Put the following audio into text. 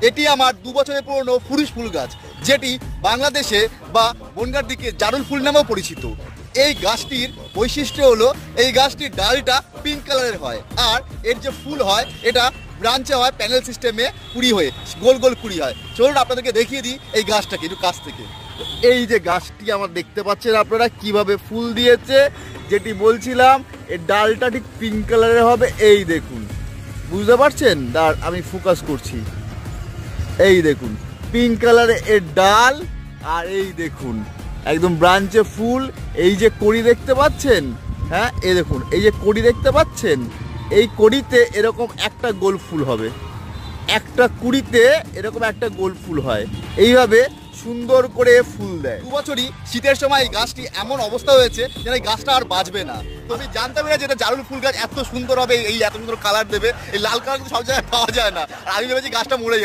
এটি আমার 2 বছরের পুরনো ফুরিশ ফুল গাছ, যেটি বাংলাদেশে বা বনগাঁর দিকে জারুল ফুল নামেও পরিচিত। এই গাছটির বৈশিষ্ট্য হলো এই গাছটির ডালটা পিঙ্ক কালারের হয়, আর এর যে ফুল হয় এটা ব্রাঞ্চে হয়, প্যানেল সিস্টেমে কুড়ি হয়ে গোল গোল কুড়ি হয়। চলুন আপনাদেরকে দেখিয়ে দিই এই গাছটাকে একটু কাছ থেকে। এই যে গাছটি আমার দেখতে পাচ্ছেন আপনারা কিভাবে ফুল দিয়েছে, যেটি বলছিলাম এর ডালটা ঠিক পিঙ্ক কালারের হবে। এই দেখুন, বুঝতে পারছেন? আমি ফোকাস করছি, এই দেখুন পিঙ্ক কালারে এর ডাল, আর এই দেখুন একদম ব্রাঞ্চে ফুল। এই যে কড়ি দেখতে পাচ্ছেন, হ্যাঁ এই দেখুন এই যে কড়ি দেখতে পাচ্ছেন, এই কড়িতে এরকম একটা গোল ফুল হবে, একটা কুড়িতে এরকম একটা গোল ফুল হয়, এইভাবে সুন্দর করে ফুল দেয়। 2 বছরই শীতের সময় এই গাছটি এমন অবস্থা হয়েছে যেন এই গাছটা আর বাঁচবে না। তো আমি জানতাম না যে এটা জারুল ফুল গাছ এত সুন্দর হবে, এই এত সুন্দর কালার দেবে। এই লাল কালার কিন্তু সব জায়গায় পাওয়া যায় না, আর আমি ভেবেছি গাছটা মরে যাবে।